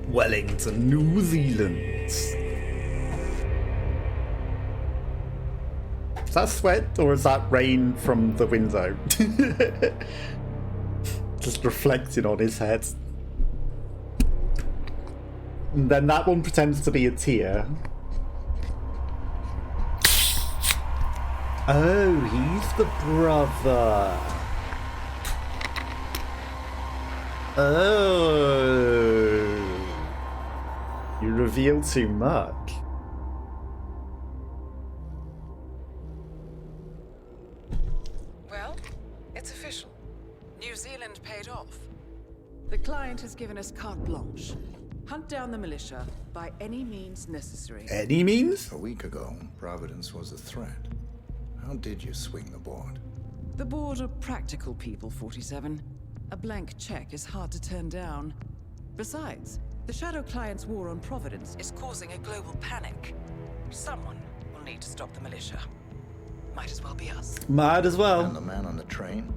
Wellington, New Zealand. Is that sweat or is that rain from the window? Just reflecting on his head. And then that one pretends to be a tear. Oh, he's the brother. Oh. You reveal too much. Well, it's official. New Zealand paid off. The client has given us carte blanche. Hunt down the militia by any means necessary. Any means? A week ago, Providence was a threat. How did you swing the board? The board are practical people, 47. A blank check is hard to turn down. Besides, the Shadow Client's war on Providence is causing a global panic. Someone will need to stop the militia. Might as well be us. Might as well. And the man on the train?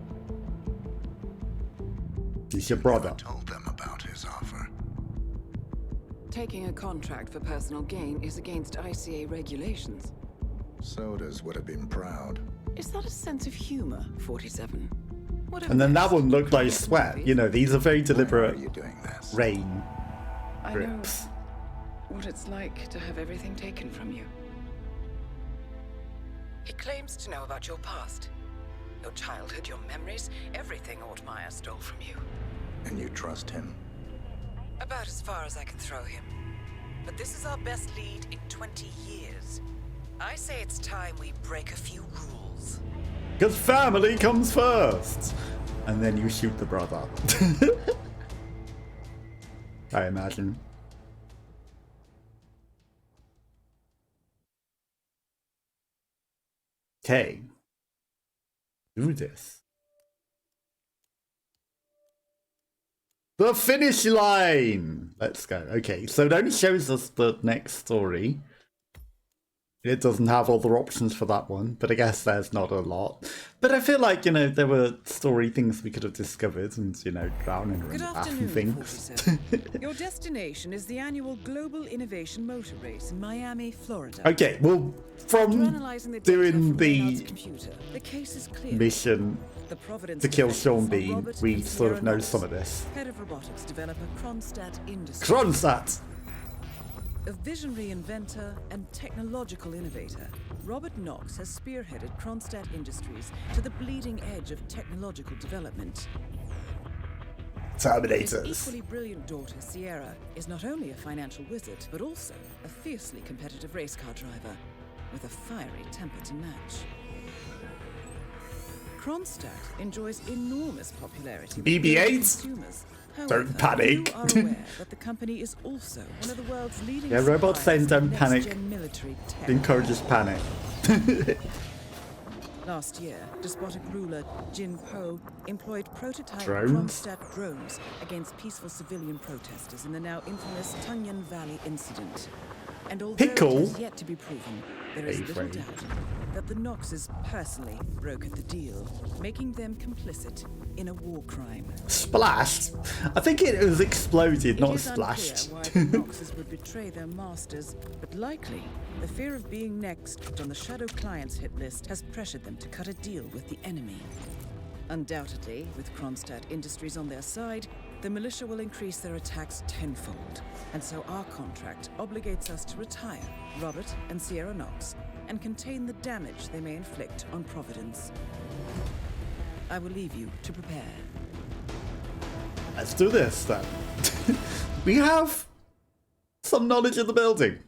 He's your brother. I told them about his offer. Taking a contract for personal gain is against ICA regulations. Sodas would have been proud. Is that a sense of humor, 47? Whatever And then that next. one looked like sweat. You know, these are very Why deliberate are you doing this? rain I know drips. what it's like to have everything taken from you. He claims to know about your past. Your childhood, your memories, everything Ortmeyer stole from you. And you trust him? About as far as I can throw him. But this is our best lead in 20 years. I say it's time we break a few rules. Because family comes first. And then you shoot the brother. I imagine. Okay. Do this. The finish line! Let's go. Okay, so it only shows us the next story. It doesn't have other options for that one, but I guess there's not a lot. But I feel like, you know, there were story things we could have discovered and, you know, drowning Good and afternoon, things. 47. Your destination is the annual Global Innovation Motor Race in Miami, Florida. Okay, well, from Analyzing the data doing from Reynard's the computer, the case is clear. mission The Providence to kill defenders Sean are Bean, Robert we and sort of Sierra know Knox, some of this. Head of robotics developer Kronstadt Industries. Kronstadt! A visionary inventor and technological innovator, Robert Knox has spearheaded Kronstadt Industries to the bleeding edge of technological development. His Terminators. equally brilliant daughter, Sierra, is not only a financial wizard, but also a fiercely competitive race car driver, with a fiery temper to match. Kronstadt enjoys enormous popularity with BB-8? consumers. Don't However, panic. You are aware that the company is also one of the world's leading Yeah, robots saying suppliers of don't panic next-gen military tech. Encourages panic. Last year, despotic ruler Jin Po employed prototype Drones? Kronstadt drones against peaceful civilian protesters in the now infamous Tunyon Valley incident. And although Pickle? it is yet to be proven, there is little A-frame. doubt that the Knoxes personally brokered the deal, making them complicit in a war crime. Splashed? I think it was exploded, not It is splashed. unclear why the Knoxes would betray their masters, but likely the fear of being next on the Shadow Client's hit list has pressured them to cut a deal with the enemy. Undoubtedly, with Kronstadt Industries on their side, the militia will increase their attacks tenfold, and so our contract obligates us to retire Robert and Sierra Knox and contain the damage they may inflict on Providence. I will leave you to prepare. Let's do this then. We have some knowledge of the building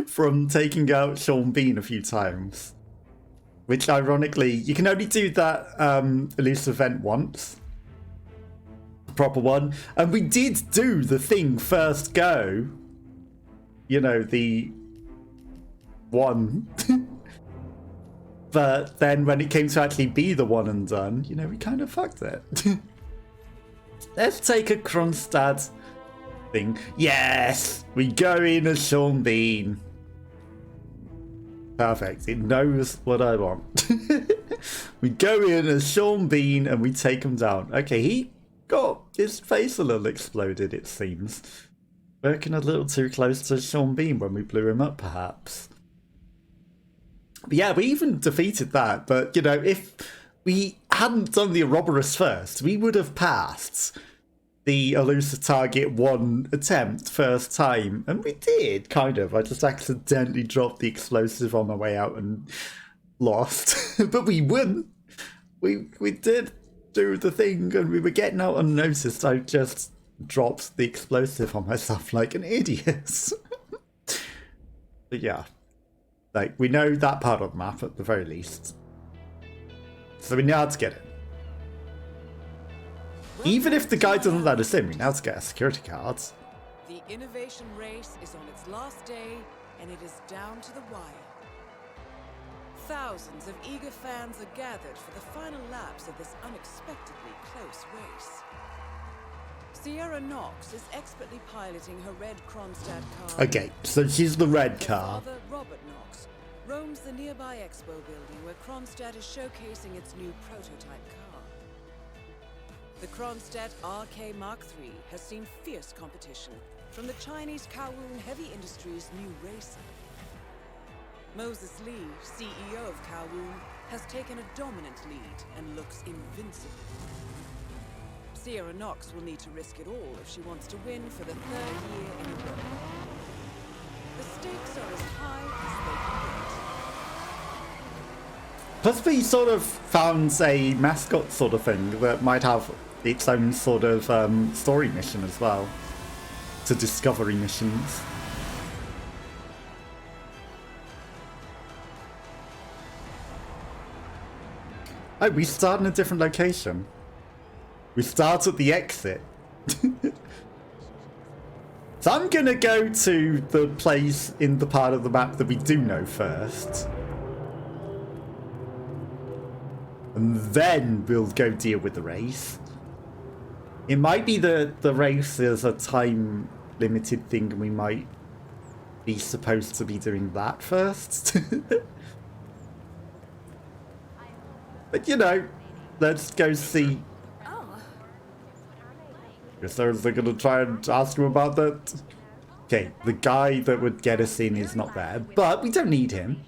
from taking out Sean Bean a few times. Which ironically, you can only do that elusive event once. The proper one. And we did do the thing first go. You know, the one. But then when it came to actually be the one and done, you know, we kind of fucked it. Let's take a Kronstadt thing. Yes! We go in as Sean Bean. Perfect. It knows what I want. We go in as Sean Bean and we take him down. Okay, he got his face a little exploded, it seems. Working a little too close to Sean Bean when we blew him up, perhaps. But yeah, we even defeated that. But, you know, if we hadn't done the Ouroboros first, we would have passed the elusive target one attempt first time. And we did, kind of. I just accidentally dropped the explosive on my way out and lost. But we won. We did do the thing and we were getting out unnoticed. I just dropped the explosive on myself like an idiot. But yeah. Like, we know that part of the map at the very least. So we know how to get it. Even if the guy doesn't let us in, we know how to get a security card. The innovation race is on its last day, and it is down to the wire. Thousands of eager fans are gathered for the final laps of this unexpectedly close race. Sierra Knox is expertly piloting her red Kronstadt car. Okay, so she's the red Her car. father, Robert Knox, roams the nearby expo building where Kronstadt is showcasing its new prototype car. The Kronstadt RK Mark III has seen fierce competition from the Chinese Kowloon Heavy Industries' new racer. Moses Lee, CEO of Kowloon, has taken a dominant lead and looks invincible. Sierra Knox will need to risk it all if she wants to win for the 3rd year in a row. The stakes are as high as they can get. Plus we sort of found a mascot sort of thing that might have its own sort of story mission as well. To discovery missions. Oh, we start in a different location. We start at the exit. So I'm gonna go to the place in the part of the map that we do know first. And then we'll go deal with the race. It might be that the race is a time limited thing and we might be supposed to be doing that first. But you know, let's go see. Guess they're gonna try and ask you about that. Okay, the guy that would get us in is not there, but we don't need him.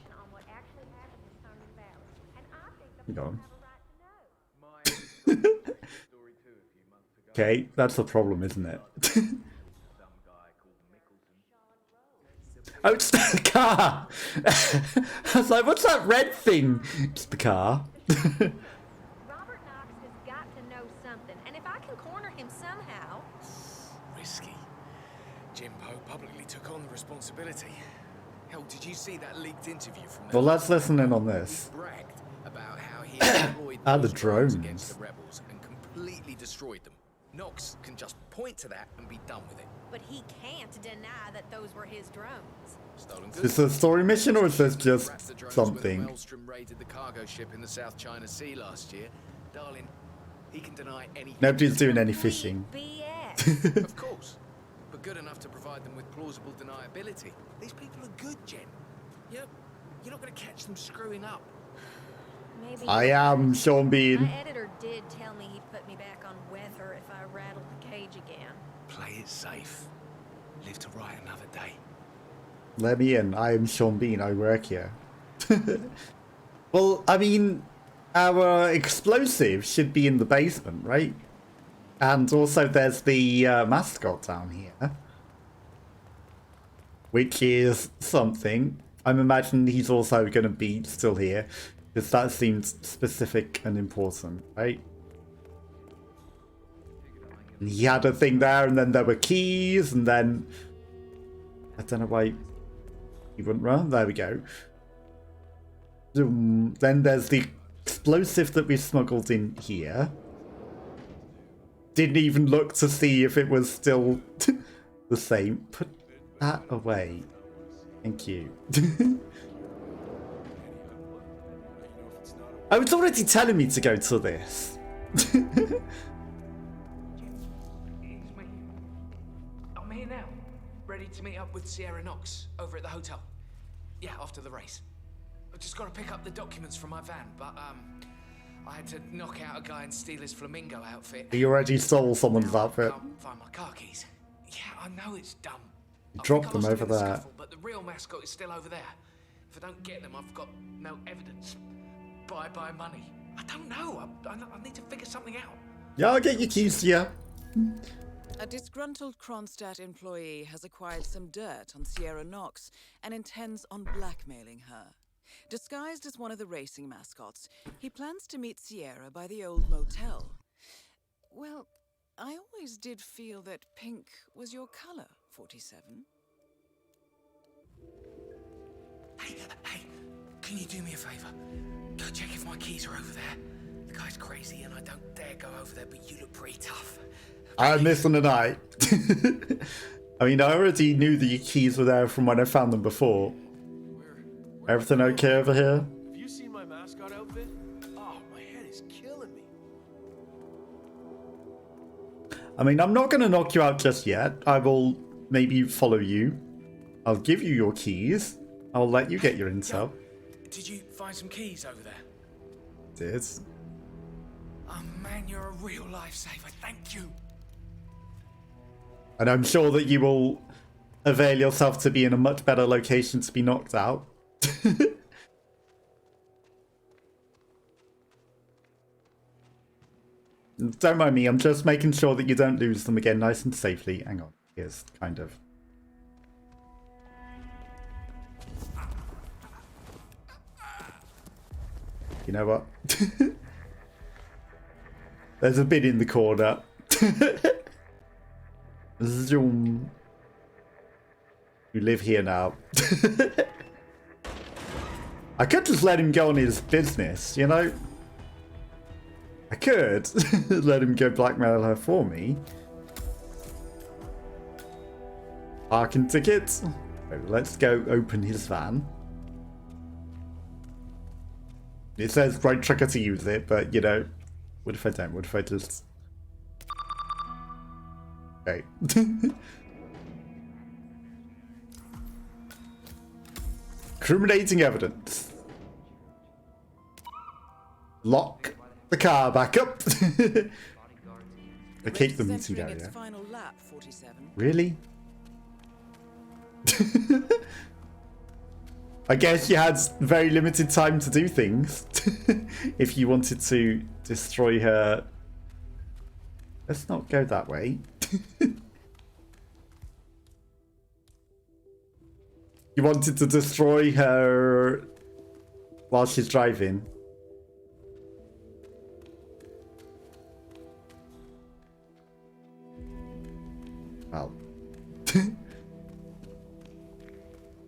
Go on. Okay, that's the problem, isn't it? Oh, it's the car! I was like, what's that red thing? It's the car. Robert Knox has got to know something, and if I can corner him somehow... Risky. Jimbo publicly took on the responsibility. Hell, did you see that leaked interview from Well, let's listen in on this. He bragged about how he employed Ah, the those drones drones. against the rebels and completely destroyed them. Knox can just point to that and be done with it. But he can't deny that those were his drones. Stolen Is goods. this a story mission or is this just Wrapped the drones something? When Maelstrom raided the cargo ship in the South China Sea last year. Darling, he can deny anything. Nobody's doing any fishing. BS. Of course, but good enough to provide them with plausible deniability. These people are good, Jen. You're not going to catch them screwing up. Maybe I am Sean Bean. My editor did tell me he'd put me back on weather if I rattled the cage again. Play it safe. Live to write another day. Let me in. I am Sean Bean. I work here. Well, I mean, our explosive should be in the basement, right? And also there's the mascot down here. Which is something. I'm imagining he's also going to be still here. Because that seems specific and important, right? And he had a thing there, and then there were keys, and then... I don't know why he wouldn't run. There we go. Then there's the explosive that we smuggled in here. Didn't even look to see if it was still the same. Put that away. Thank you. Oh, it's already telling me to go to this. It's me. I'm here now, ready to meet up with Sierra Knox over at the hotel. Yeah, after the race. I've just got to pick up the documents from my van, but I had to knock out a guy and steal his flamingo outfit. You already stole someone's Now I outfit. can't find my car keys. Yeah, I know it's dumb. I Drop think I them lost over in the there. scuffle, but the real mascot is still over there. If I don't get them, I've got no evidence. Bye-bye money. I don't know. I need to figure something out. Yeah, I'll get your keys to you. A disgruntled Kronstadt employee has acquired some dirt on Sierra Knox and intends on blackmailing her. Disguised as one of the racing mascots, he plans to meet Sierra by the old motel. Well, I always did feel that pink was your color, 47. Hey, can you do me a favor? Go check if my keys are over there. The guy's crazy and I don't dare go over there, but you look pretty tough. I'm missing tonight. I mean, I already knew the keys were there from when I found them before. Everything okay over here? Have you seen my mascot outfit? Oh, my head is killing me. I mean, I'm not going to knock you out just yet. I will maybe follow you. I'll give you your keys. I'll let you get your intel. Did you find some keys over there? Did. Oh man, you're a real lifesaver. Thank you. And I'm sure that you will avail yourself to be in a much better location to be knocked out. Don't mind me, I'm just making sure that you don't lose them again nice and safely. Hang on, here's kind of. You know what? There's a bit in the corner. Zoom. You live here now. I could just let him go on his business, you know? I could let him go blackmail her for me. Parking tickets. So let's go open his van. It says right trigger to use it, but you know, what if I don't? What if I just... Okay. Incriminating evidence. Lock the car back up. I keep the meeting down, yeah. Final lap, 47. Really? I guess you had very limited time to do things. If you wanted to destroy her. Let's not go that way. You wanted to destroy her while she's driving. Well.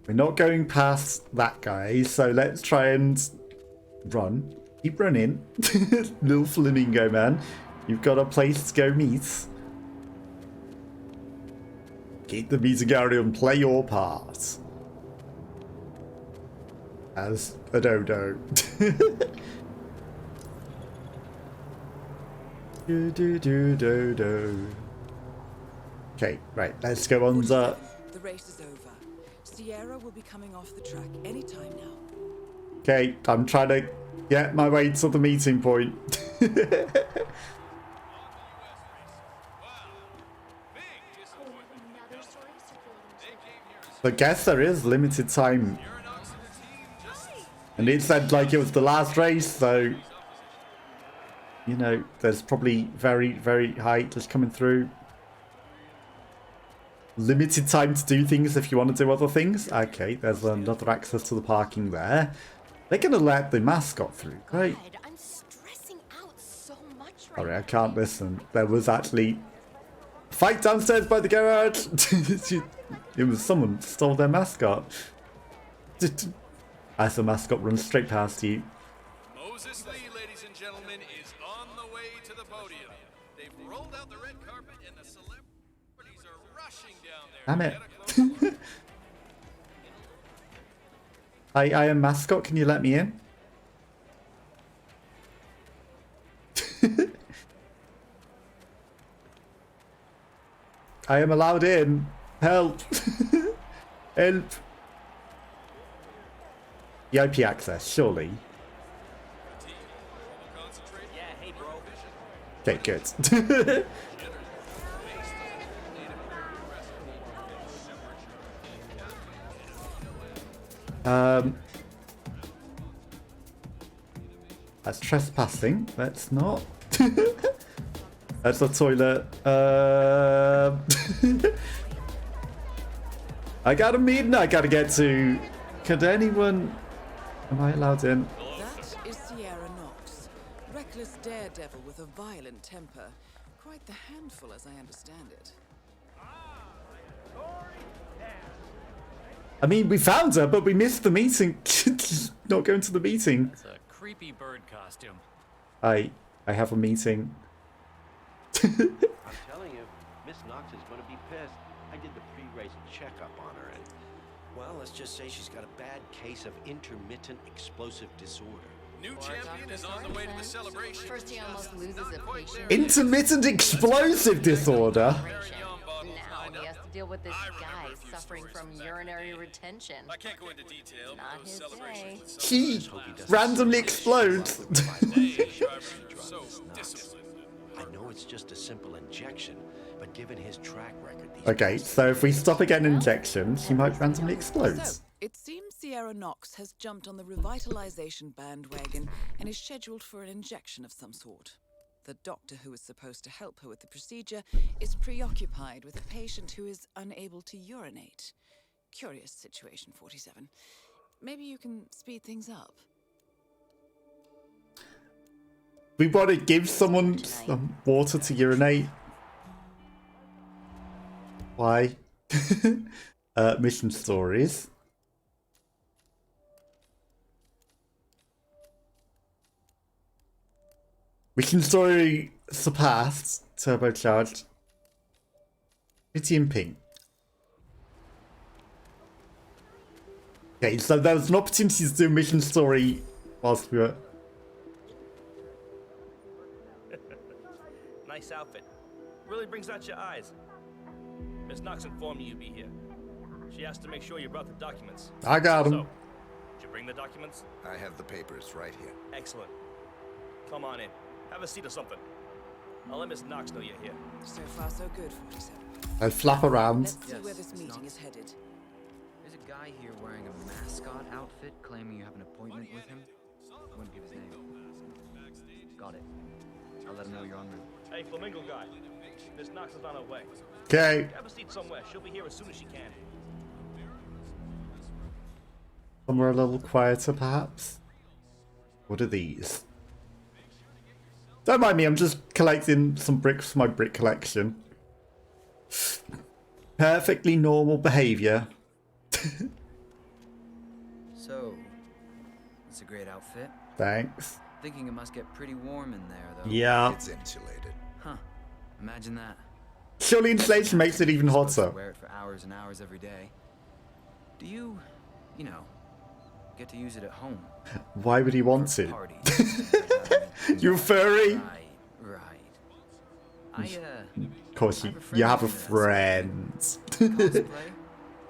We're not going past that guy, so let's try and run. Keep running. Little flamingo man. You've got a place to go meet. Keep the meeting area and play your part. As a dodo. Do. Okay, right, let's go on the... The race is over. Sierra will be coming off the track anytime now. Okay, I'm trying to get my way to the meeting point. I guess there is limited time. And it said like it was the last race, so... You know, there's probably very, very high just coming through. Limited time to do things if you want to do other things. Okay, there's another access to the parking there. They're going to let the mascot through, right? I'm stressing out so much right Sorry, I can't listen. There was actually a fight downstairs by the garage. It was someone stole their mascot. As the mascot runs straight past you. Moses Lee, ladies and gentlemen, is on the way to the podium. They've rolled out the red carpet and the celebrities are rushing down there. Damn it. I am mascot, can you let me in? I am allowed in. Help. Help. VIP access, surely. Okay, good. That's trespassing. Let's not. That's the toilet. I got a meeting I gotta get to. Could anyone... Am I allowed in? That is Sierra Knox. Reckless daredevil with a violent temper. Quite the handful, as I understand it. I mean, we found her, but we missed the meeting. Not going to the meeting. It's a creepy bird costume. I have a meeting. I'm telling you, Miss Knox is going to be pissed. I did the pre-race checkup on her, and, well, let's just say she's got a bad case of intermittent explosive disorder. New champion is on the way to the celebration. First he almost loses a patient. Intermittent explosive disorder. Now he has to deal with this guy suffering from urinary retention. I can't go into detail. Not but his those celebrations day. He randomly explodes. so disciplined. I know it's just a simple injection, but given his track record, these Okay, so if we stop again injections, she might randomly explode. So, it seems Sierra Knox has jumped on the revitalization bandwagon and is scheduled for an injection of some sort. The doctor who is supposed to help her with the procedure is preoccupied with a patient who is unable to urinate. Curious situation, 47. Maybe you can speed things up. We want to give someone some water to urinate. Why? Mission stories. Mission story surpassed. Turbocharged. Pretty in pink. Okay, so there was an opportunity to do mission story whilst we were... Nice outfit. Really brings out your eyes. Miss Knox informed me you'd be here. She asked to make sure you brought the documents. I got 'em. So, did you bring the documents? I have the papers right here. Excellent. Come on in. Have a seat or something. I'll let Miss Knox know you're here. So far, so good, 47. I flap around. Let's see where this meeting is headed. There's a guy here wearing a mascot outfit claiming you have an appointment with him. I wouldn't give his name. Got it. I'll let him know you're en route. Hey, Flamingo guy. Miss Knox is on her way. Okay. Have a seat somewhere. She'll be here as soon as she can. Somewhere a little quieter, perhaps. What are these? Don't mind me, I'm just collecting some bricks for my brick collection. Perfectly normal behavior. So, it's a great outfit. Thanks. Thinking it must get pretty warm in there, though. Yeah. It's insulated. Huh. Imagine that. Surely insulation makes it even Supposed to hotter. wear it for hours and hours every day. Do you know, get to use it at home? Why would he want to? Parties. You're furry? Right. Of course, you have a friend. Cosplay,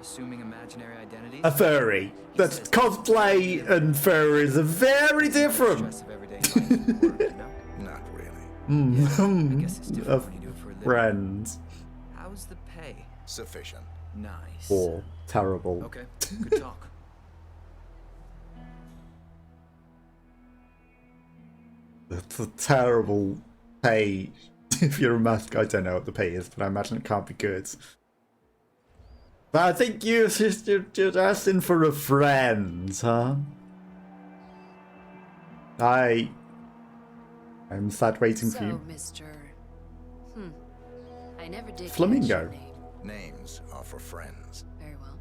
assuming imaginary identities. A furry. That's cosplay and furries are very different. Stress of everyday life and work, you know? Not really. I guess it's different A when you do it for a living. friend. How's the pay? Sufficient. Nice. Or terrible. Okay, good talk. It's a terrible pay. If you're a mask, I don't know what the pay is, but I imagine it can't be good. But I think you're asking for a friend, huh? I'm sad waiting for you. Mr. I never did Flamingo. catch your name. Names are for friends. Very well.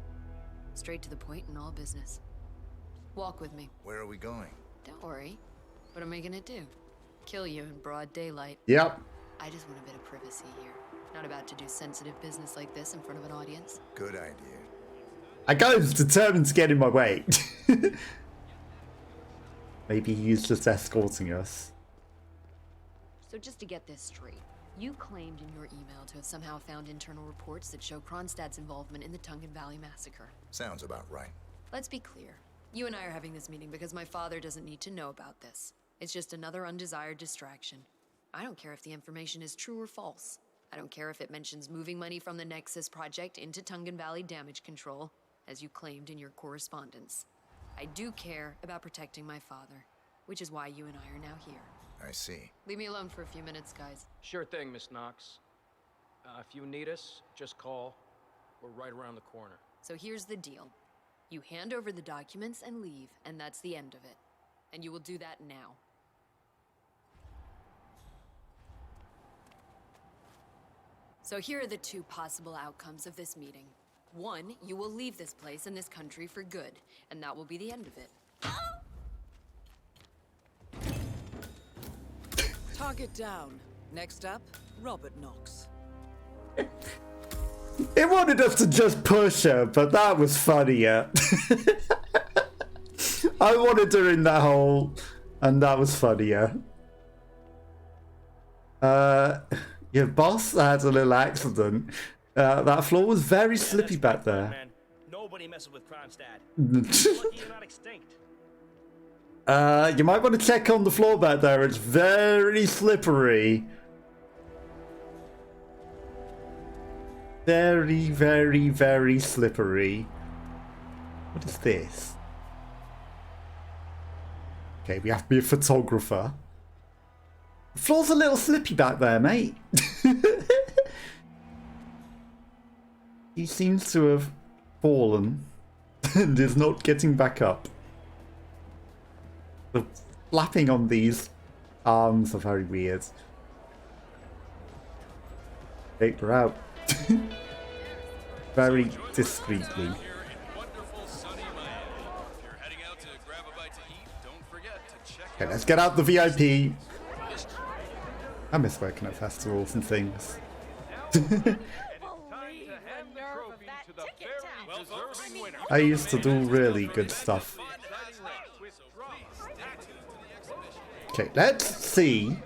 Straight to the point in all business. Walk with me. Where are we going? Don't worry. What am I gonna do? Kill you in broad daylight. Yep. I just want a bit of privacy here. Not about to do sensitive business like this in front of an audience. Good idea. I was determined to get in my way. Maybe he's just escorting us. So just to get this straight, you claimed in your email to have somehow found internal reports that show Kronstadt's involvement in the Tungan Valley massacre. Sounds about right. Let's be clear. You and I are having this meeting because my father doesn't need to know about this. It's just another undesired distraction. I don't care if the information is true or false. I don't care if it mentions moving money from the Nexus project into Tungan Valley damage control, as you claimed in your correspondence. I do care about protecting my father, which is why you and I are now here. I see. Leave me alone for a few minutes, guys. Sure thing, Miss Knox. If you need us, just call. We're right around the corner. So here's the deal. You hand over the documents and leave, and that's the end of it. And you will do that now. So here are the two possible outcomes of this meeting. One, you will leave this place and this country for good, and that will be the end of it. Target down. Next up, Robert Knox. It wanted us to just push her, but that was funnier. I wanted her in that hole, and that was funnier. Your boss had a little accident. That floor was very slippy back there. Man. Nobody messes with Kronstadt. Lucky you're not extinct. You might want to check on the floor back there. It's very slippery. Very, very, very slippery. What is this? Okay, we have to be a photographer. The floor's a little slippy back there, mate. He seems to have fallen and is not getting back up. The flapping on these arms are very weird. Okay, we're out. Very discreetly. Okay, let's get out the VIP. I miss working at festivals and things. I used to do really good stuff. Okay, let's see.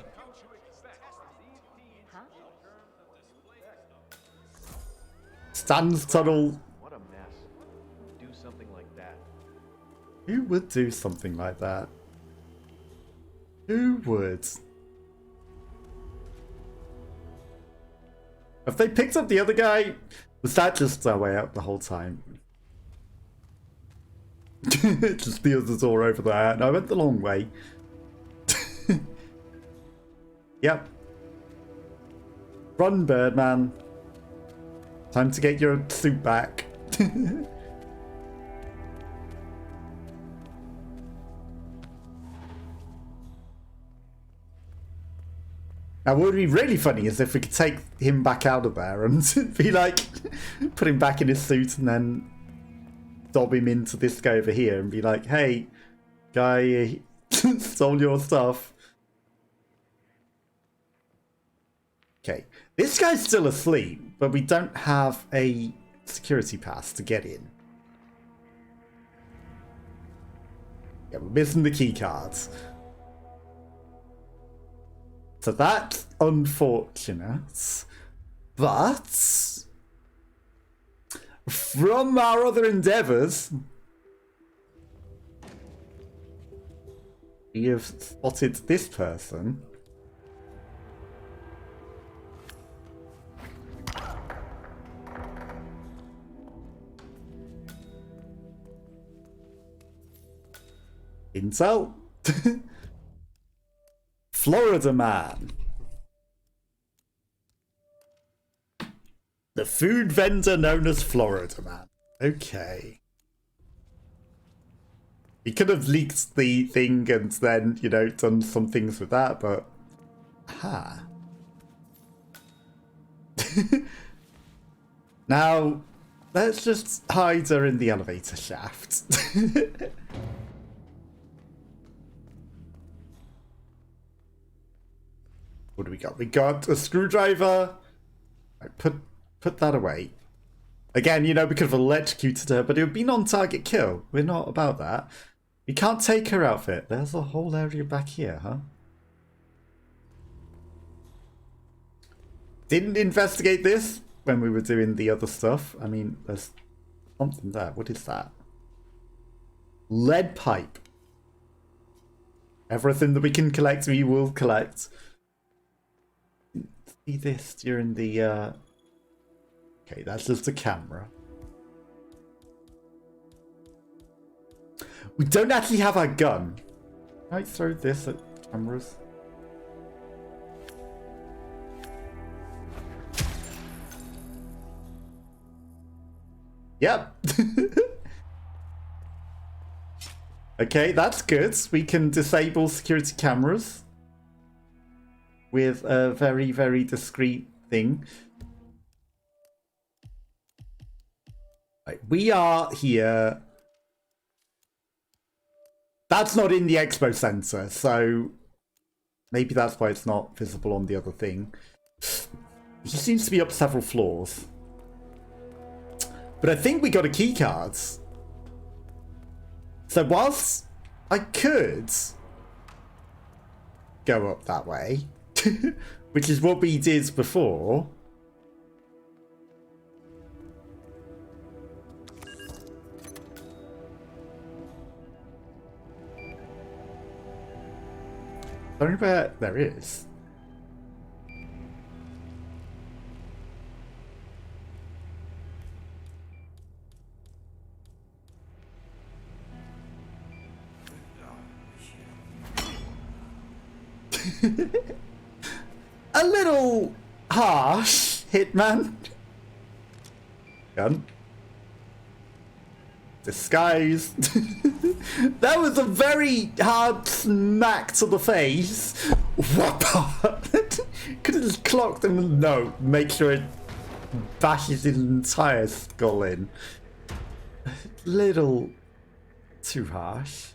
Stan's tunnel. What a mess. Do something like that. Who would do something like that? Who would? Have they picked up the other guy? Was that just our way out the whole time? Just the other door over there. No, I went the long way. Yep. Run, Birdman. Time to get your suit back. Now, what would be really funny is if we could take him back out of there and be like, put him back in his suit and then dob him into this guy over here and be like, hey, guy, stole your stuff. Okay, this guy's still asleep, but we don't have a security pass to get in. Yeah, we're missing the key cards. So that's unfortunate. But from our other endeavours, we have spotted this person. Intel. Florida Man. The food vendor known as Florida Man. Okay. He could have leaked the thing and then, you know, done some things with that, but... Aha. Now, let's just hide her in the elevator shaft. What do we got? We got a screwdriver. Right, put that away. Again, you know, we could have electrocuted her, but it would be non-target kill. We're not about that. We can't take her outfit. There's a whole area back here, huh? Didn't investigate this when we were doing the other stuff. I mean, there's something there. What is that? Lead pipe. Everything that we can collect, we will collect. See this during the okay, that's just a camera. We don't actually have our gun. Can I throw this at cameras? Yep. Okay, that's good. We can disable security cameras with a very, very discreet thing. Right, we are here. That's not in the expo center, so maybe that's why it's not visible on the other thing. He seems to be up several floors. But I think we got a key card. So whilst I could go up that way, which is what we did before. I don't know where there is. A little harsh, Hitman. Gun. Disguise. That was a very hard smack to the face. What? Could have just clocked him. No, make sure it bashes his entire skull in. Little too harsh.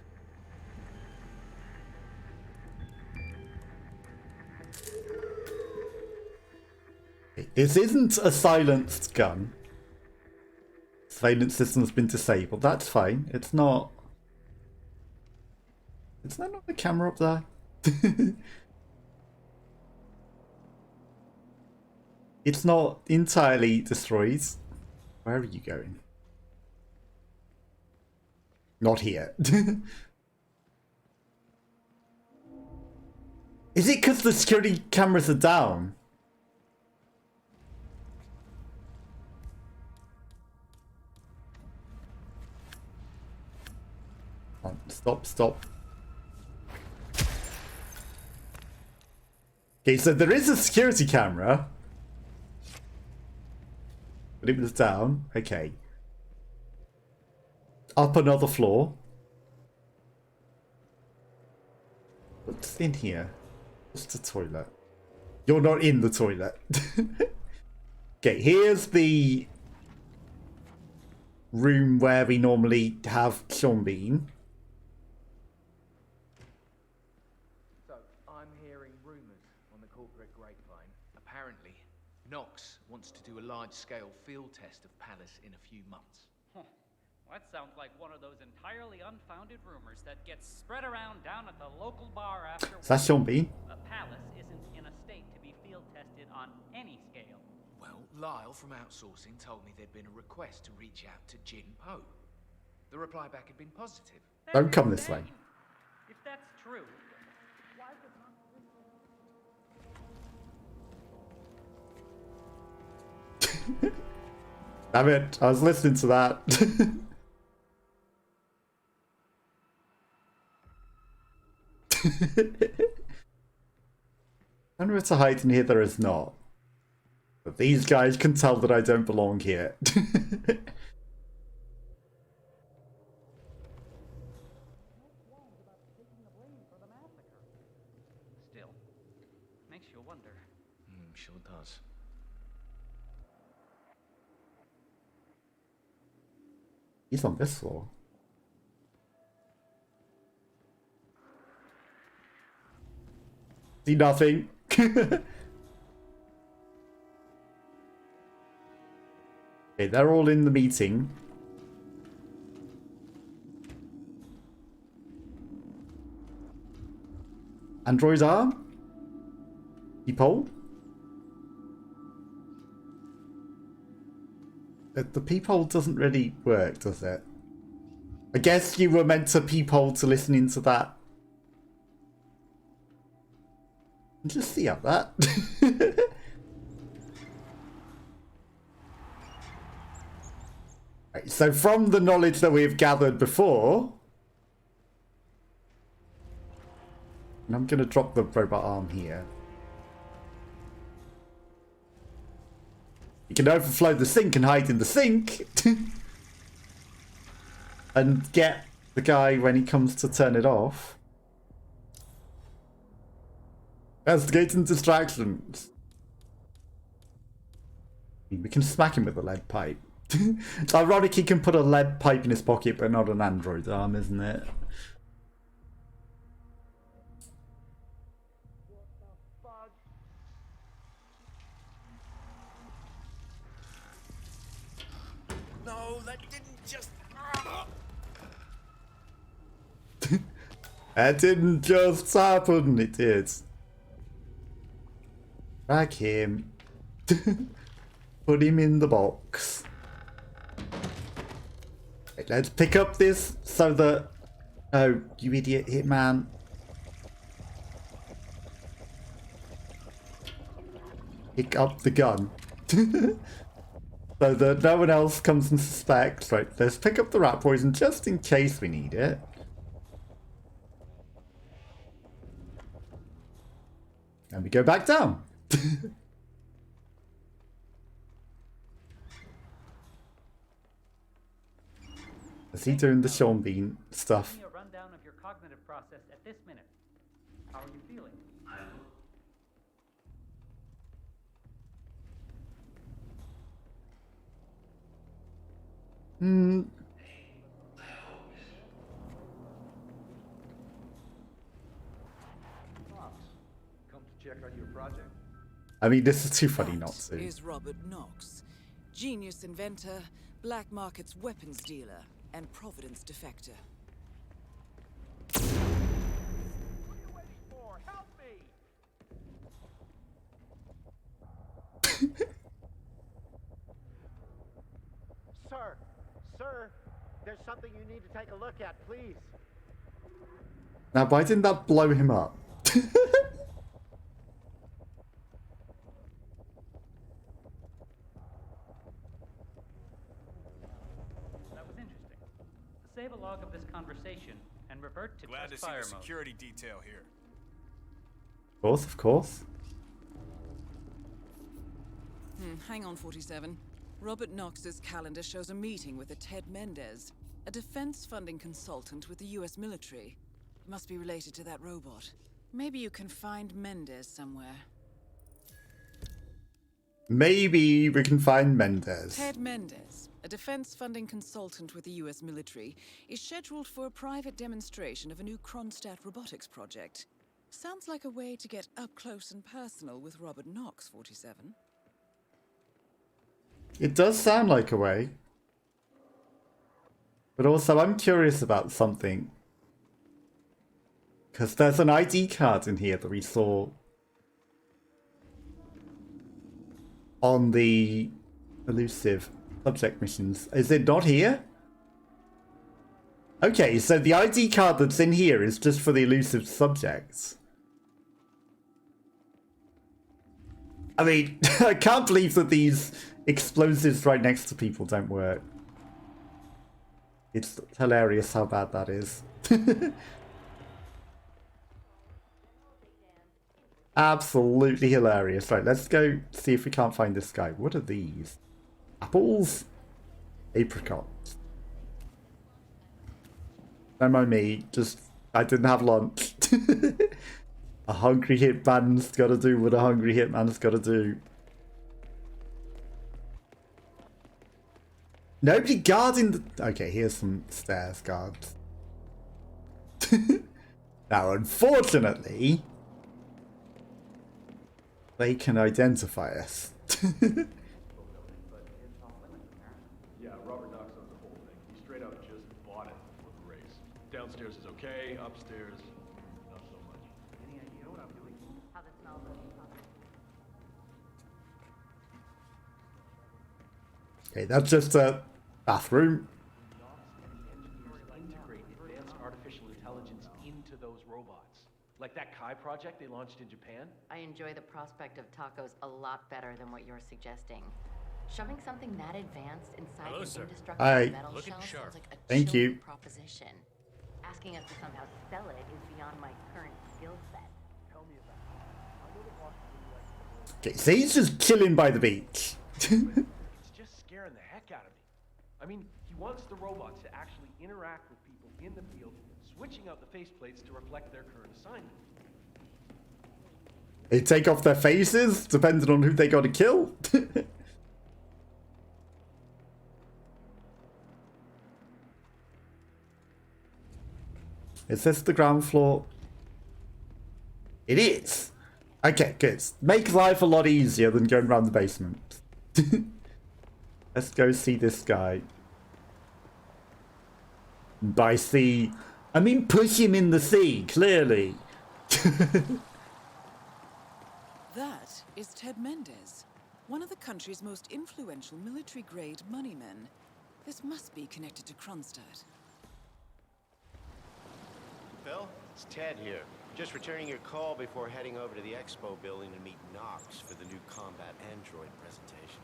This isn't a silenced gun. Silence system has been disabled. That's fine. It's not. Is there not a camera up there? It's not entirely destroyed. Where are you going? Not here. Is it because the security cameras are down? Stop. Okay, so there is a security camera. But it was down. Okay. Up another floor. What's in here? What's the toilet? You're not in the toilet. Okay, here's the room where we normally have Sean Bean. Knox wants to do a large-scale field test of Palace in a few months. Huh. That sounds like one of those entirely unfounded rumors that gets spread around down at the local bar after... Is that Sean Bean? A palace isn't in a state to be field tested on any scale. Well, Lyle from outsourcing told me there'd been a request to reach out to Jin Po. The reply back had been positive. Don't come this way. If that's true, why would Damn it, I was listening to that. I don't know where to hide in here, there is not. But these guys can tell that I don't belong here. Still, makes you wonder. Sure does. He's on this floor. See nothing. Okay, they're all in the meeting. Android arm? Peephole? The peephole doesn't really work, does it? I guess you were meant to peephole to listen into that. Just see up that. Right, so from the knowledge that we've gathered before, And I'm gonna drop the robot arm here. You can overflow the sink and hide in the sink. And get the guy when he comes to turn it off. Investigating distractions. We can smack him with a lead pipe. It's ironic he can put a lead pipe in his pocket but not an android arm, isn't it? No, that didn't just... That didn't just happen, it did. Drag him. Put him in the box. Right, let's pick up this so that... Oh, you idiot Hitman. Pick up the gun. So that no one else comes and suspects. Right, let's pick up the rat poison just in case we need it. And we go back down. Is he doing the Sean Bean stuff? Give me a rundown of your cognitive process at this minute. How are you feeling? Come to check on your project. I mean, this is too funny not to. Is Robert Knox, genius inventor, black markets weapons dealer, and Providence defector. What are you waiting for? Help me! Sir, there's something you need to take a look at, please. Now, why didn't that blow him up? That was interesting. Save a log of this conversation and revert to Glad to see fire the mode. security detail here. Of course, of course. Hang on, 47. Robert Knox's calendar shows a meeting with a Ted Mendez, a defense funding consultant with the US military. Must be related to that robot. Maybe you can find Mendez somewhere. Maybe we can find Mendez. Ted Mendez, a defense funding consultant with the US military, is scheduled for a private demonstration of a new Kronstadt robotics project. Sounds like a way to get up close and personal with Robert Knox, 47. It does sound like a way. But also, I'm curious about something. Because there's an ID card in here that we saw on the elusive subject missions. Is it not here? Okay, so the ID card that's in here is just for the elusive subjects. I mean, I can't believe that these explosives right next to people don't work. It's hilarious how bad that is. Absolutely hilarious. Right, let's go see if we can't find this guy. What are these? Apples? Apricots. Don't mind me, just I didn't have lunch. A hungry hitman's gotta do what a hungry hitman's gotta do. Nobody guarding the... Okay, here's some stairs guards. Now, unfortunately, they can identify us. Yeah, Robert Knox owns the whole thing. He straight up just bought it for the race. Downstairs is okay, upstairs, not so much. Any idea what I'm doing? How the smell looks. Okay, that's just a bathroom. Integrate advanced artificial intelligence into those robots. Like that Kai project they launched in Japan? I enjoy the prospect of tacos a lot better than what you're suggesting. Shoving something that advanced inside Hello, an sir. indestructible Hi. metal Looking shell sharp. sounds like a Thank chilling you. proposition. Asking us to somehow sell it is beyond my current skill set. Tell me about it. I know the boss really likes the Okay, so he's just chilling by the beach. It's just scaring the heck out of me. I mean, he wants the robots to actually interact with people in the field, switching out the faceplates to reflect their current assignment. They take off their faces, depending on who they got to kill. Is this the ground floor? It is. Okay, good. Make life a lot easier than going around the basement. Let's go see this guy. By sea, I mean push him in the sea, clearly. That is Ted Mendez, one of the country's most influential military-grade moneymen. This must be connected to Kronstadt. Phil, it's Ted here. Just returning your call before heading over to the expo building to meet Knox for the new combat android presentation.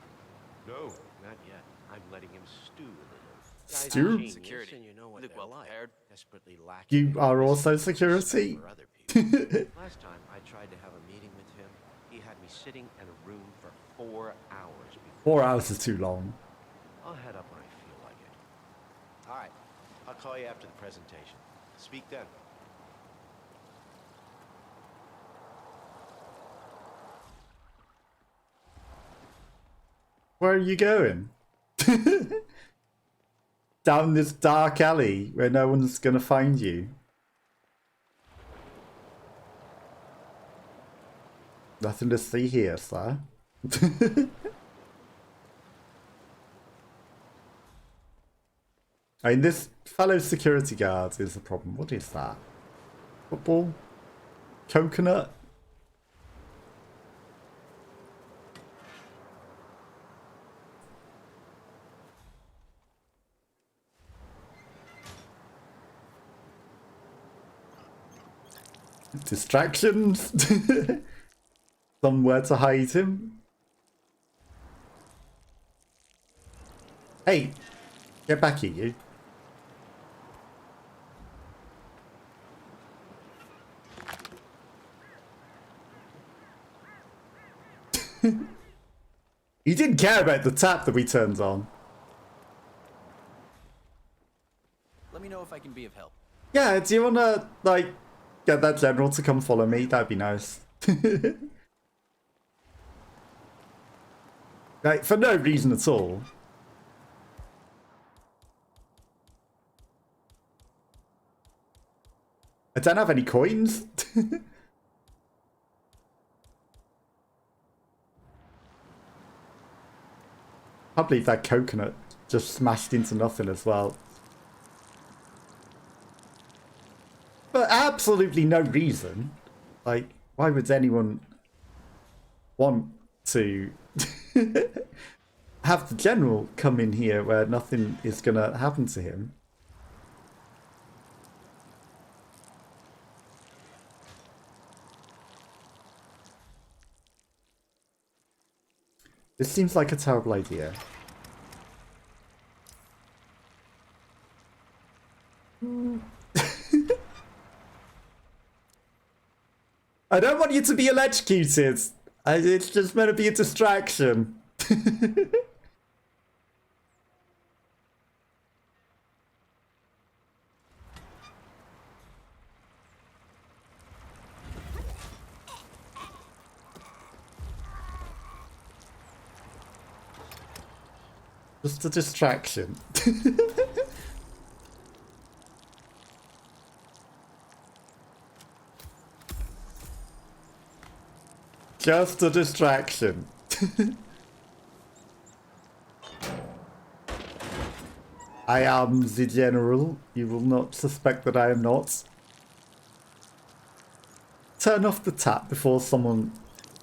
No, not yet. I'm letting him stew a little. Guys are genius, Security. and you know what Look they're well like. prepared. Desperately lacking. You are also security? For other people. Last time I tried to have a meeting with him, he had me sitting in a room for 4 hours. 4 hours is too long. I'll head up when I feel like it. All right, I'll call you after the presentation. Speak then. Where are you going? Down this dark alley where no one's gonna find you. Nothing to see here, sir. I mean, this fellow security guard is the problem. What is that? Football? Coconut? Distractions? Somewhere to hide him? Hey! Get back here, you. He didn't care about the tap that we turned on. Let me know if I can be of help. Yeah, do you wanna, like, get that general to come follow me? That'd be nice. Like, for no reason at all. I don't have any coins. I believe that coconut just smashed into nothing as well. For absolutely no reason. Like, why would anyone want to have the general come in here where nothing is gonna happen to him? This seems like a terrible idea. I don't want you to be electrocuted. It's just meant to be a distraction. Just a distraction. Just a distraction. I am the general. You will not suspect that I am not. Turn off the tap before someone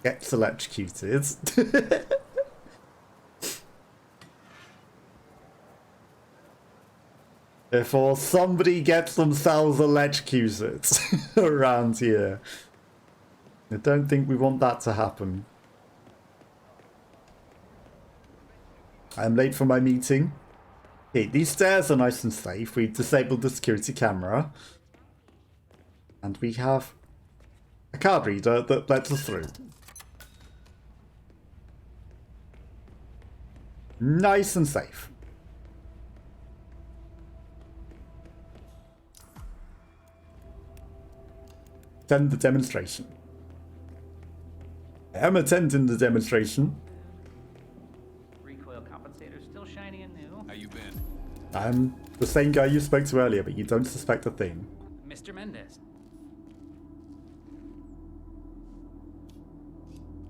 gets electrocuted. Before somebody gets themselves electrocuted around here. I don't think we want that to happen. I'm late for my meeting. Okay, these stairs are nice and safe. We've disabled the security camera. And we have a card reader that lets us through. Nice and safe. Attend the demonstration. I am attending the demonstration. Recoil compensator still shiny and new. How you been? I'm the same guy you spoke to earlier, but you don't suspect a thing. Mr. Mendez.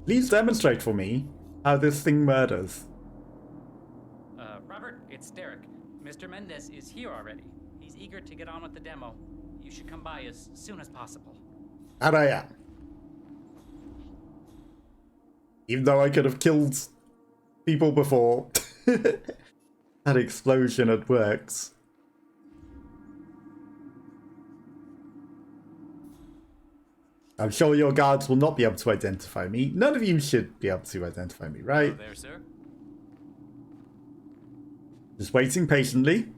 Please demonstrate for me how this thing murders. Robert, it's Derek. Mr. Mendez is here already. He's eager to get on with the demo. You should come by as soon as possible. And I am. Even though I could have killed people before. That explosion had worked. I'm sure your guards will not be able to identify me. None of you should be able to identify me, right? Hello there, sir. Just waiting patiently.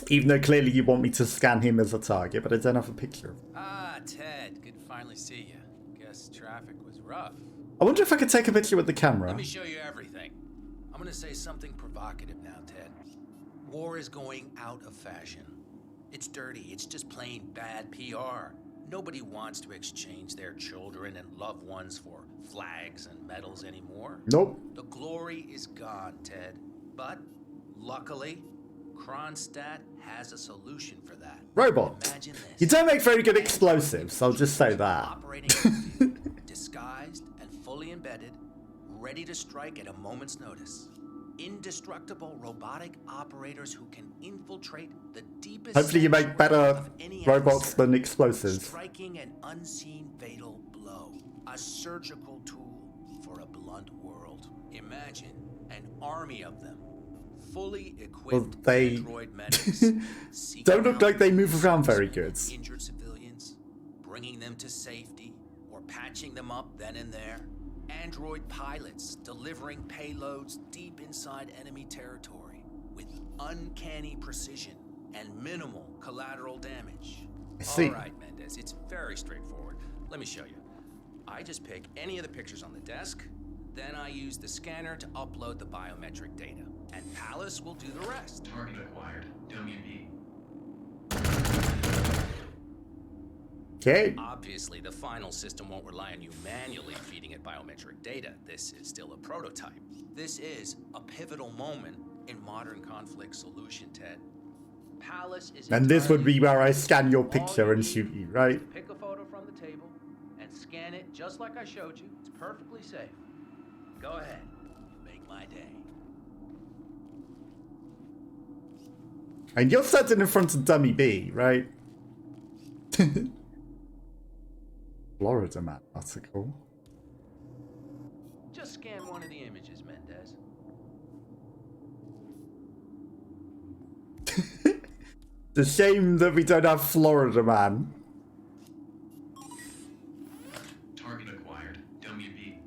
Even though clearly you want me to scan him as a target, but I don't have a picture of him. Ah, Ted. Good to finally see you. Guess traffic was rough. I wonder if I could take a picture with the camera. Let me show you everything. I'm gonna say something provocative now, Ted. War is going out of fashion. It's dirty. It's just plain bad PR. Nobody wants to exchange their children and loved ones for flags and medals anymore. Nope. The glory is gone, Ted. But, luckily, Kronstadt has a solution for that. Robot. Imagine this. You don't make very good explosives, I'll just say that. Operating in the field, disguised and fully embedded, ready to strike at a moment's notice. Indestructible robotic operators who can infiltrate the deepest. Hopefully you make better robots than explosives. Striking an unseen fatal blow. A surgical tool for a blunt world. Imagine an army of them. Fully equipped Well, they android medics. don't look like they move around very good. Injured civilians, bringing them to safety or patching them up then and there. Android pilots delivering payloads deep inside enemy territory with uncanny precision and minimal collateral damage. I see. All right, Mendez, it's very straightforward. Let me show you. I just pick any of the pictures on the desk, then I use the scanner to upload the biometric data, and Palace will do the rest. Target acquired. WB. Okay. Obviously, the final system won't rely on you manually feeding it biometric data. This is still a prototype. This is a pivotal moment in modern conflict solution, Ted. Palace is. And this would be where I scan your picture and shoot you, right? Pick a photo from the table and scan it just like I showed you. It's perfectly safe. Go ahead. You make my day. And you're standing in front of Dummy B, right? Florida man article. Just scan one of the images, Mendez. It's a shame that we don't have Florida man. Target acquired. WB.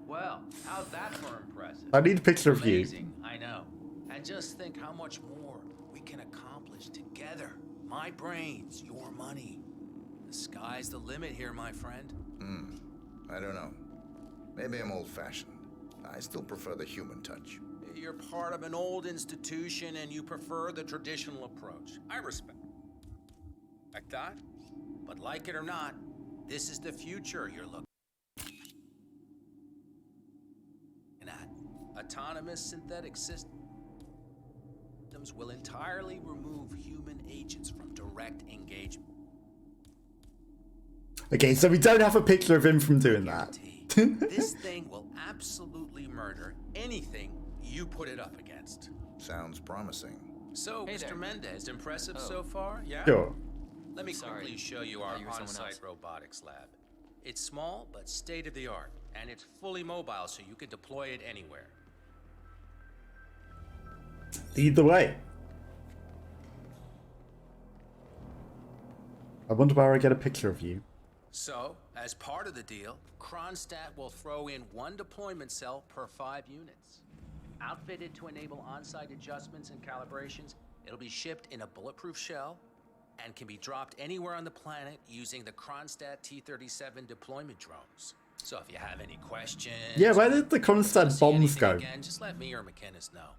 Well, how's that for impressive? I need a picture of you. Amazing, I know. And just think how much more we can accomplish together. My brains, your money. The sky's the limit here, my friend. I don't know. Maybe I'm old-fashioned. I still prefer the human touch. You're part of an old institution and you prefer the traditional approach. I respect that. But like it or not, this is the future you're looking at. Autonomous synthetic systems will entirely remove human agents from direct engagement. Okay, so we don't have a picture of him from doing that. This thing will absolutely murder anything you put it up against. Sounds promising. So, Hey Mr. there. Mendez, impressive Oh. so far? Yeah? Sure. Let me Sorry. quickly show you our Thought you were someone on-site else. robotics lab. It's small, but state-of-the-art, and it's fully mobile, so you can deploy it anywhere. Lead the way. I wonder where I get a picture of you. So, as part of the deal, Kronstadt will throw in one deployment cell per 5 units. Outfitted to enable on-site adjustments and calibrations, it'll be shipped in a bulletproof shell and can be dropped anywhere on the planet using the Kronstadt T-37 deployment drones. So if you have any questions... Yeah, where did the Kronstadt bombs go? Again, just let me or McInnes know.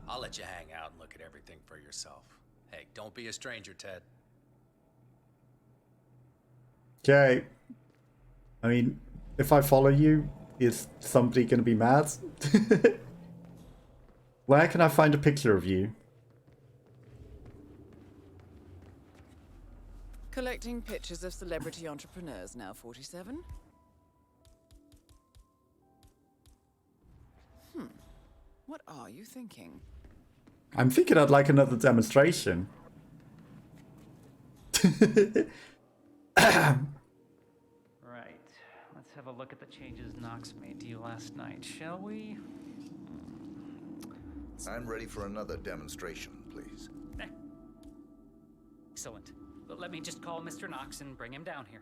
I'll let you hang out and look at everything for yourself. Hey, don't be a stranger, Ted. Okay. I mean, if I follow you, is somebody going to be mad? Where can I find a picture of you? Collecting pictures of celebrity entrepreneurs now, 47. What are you thinking? I'm thinking I'd like another demonstration. Right. Let's have a look at the changes Knox made to you last night, shall we? I'm ready for another demonstration, please. Excellent. But let me just call Mr. Knox and bring him down here.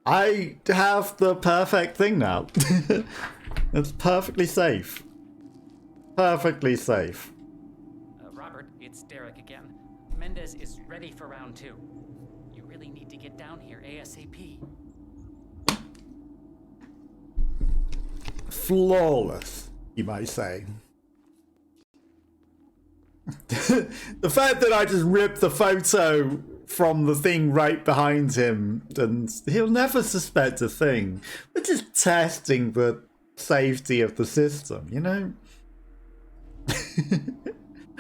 I have the perfect thing now. It's perfectly safe. Perfectly safe. Robert, it's Derek again. Mendez is ready for round 2. You really need to get down here ASAP. Flawless, you might say. The fact that I just ripped the photo from the thing right behind him and he'll never suspect a thing. We're just testing the safety of the system, you know?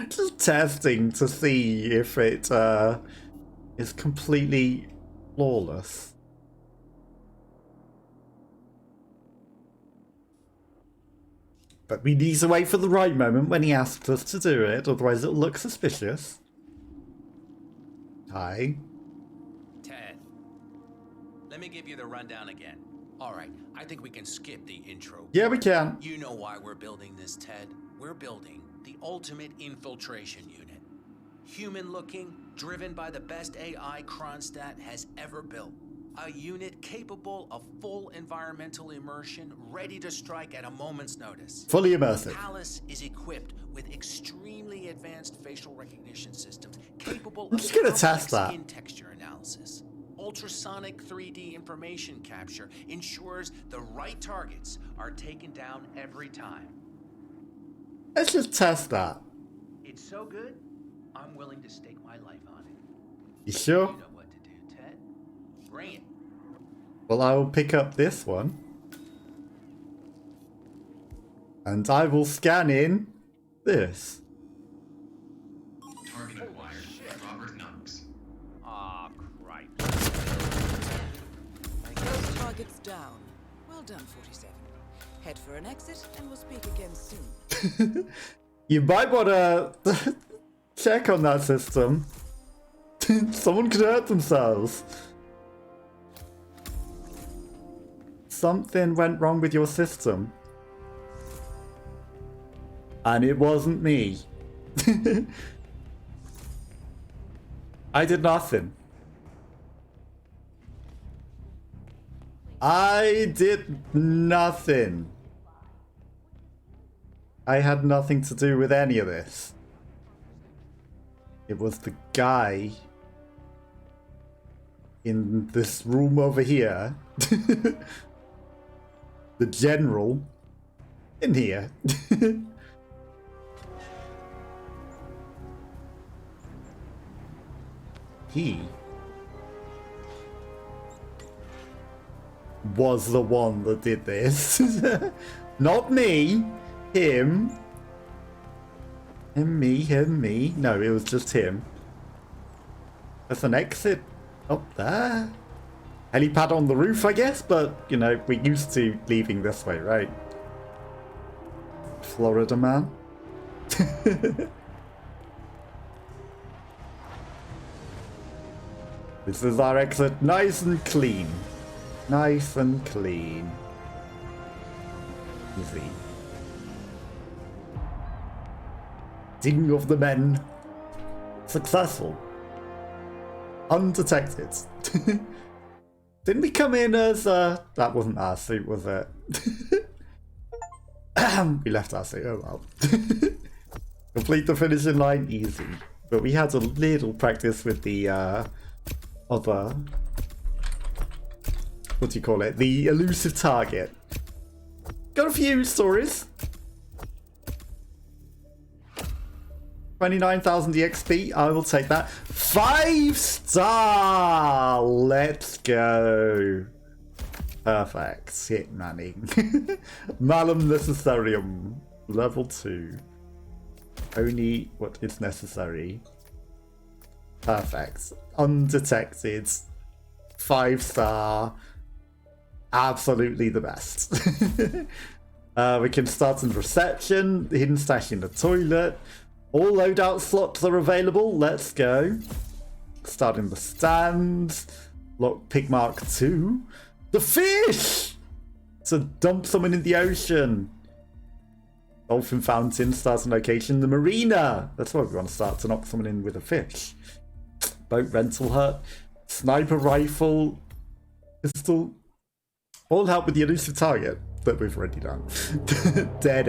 Just testing to see if it is completely flawless. But we need to wait for the right moment when he asks us to do it, otherwise it'll look suspicious. Hi. Ted, let me give you the rundown again. All right, I think we can skip the intro. Yeah, we can. You know why we're building this, Ted. We're building the ultimate infiltration unit. Human-looking, driven by the best AI Kronstadt has ever built. A unit capable of full environmental immersion, ready to strike at a moment's notice. Fully immersive. Palace is equipped with extremely advanced facial recognition systems, capable I'm just gonna test that. skin texture analysis. Ultrasonic 3D information capture ensures the right targets are taken down every time. Let's just test that. It's so good, I'm willing to stake my life on it. You sure? You know what to do, Ted. Bring it. Well, I will pick up this one. And I will scan in this. Target acquired. Robert Knox. Aw, cripe. First target's down. Well done, 47. Head for an exit and we'll speak again soon. You might want to check on that system. Someone could hurt themselves. Something went wrong with your system. And it wasn't me. I did nothing. I did nothing. I had nothing to do with any of this. It was the guy in this room over here. The general in here. He was the one that did this. Not me. Him. Him, me. No, it was just him. There's an exit up there. Helipad on the roof, I guess, but, you know, we're used to leaving this way, right? Florida man. This is our exit, nice and clean. Nice and clean. Easy. Ding of the men. Successful. Undetected. Didn't we come in as that wasn't our suit, was it? We left our suit. Oh well. Complete the finishing line, easy. But we had a little practice with the other... What do you call it? The elusive target. Got a few stories. 29,000 EXP. I will take that. 5-star. Let's go. Perfect. Hitmaning. Malum Necessarium. Level 2. Only what is necessary. Perfect. Undetected. 5-star. Absolutely the best. We can start in reception. Hidden stash in the toilet. All loadout slots are available. Let's go. Start in the stand. Lockpick Mark 2. The fish! To dump someone in the ocean. Dolphin fountain. Starts in location. The marina. That's where we want to start, to knock someone in with a fish. Boat rental hut. Sniper rifle. Pistol. All help with the elusive target that we've already done. Dead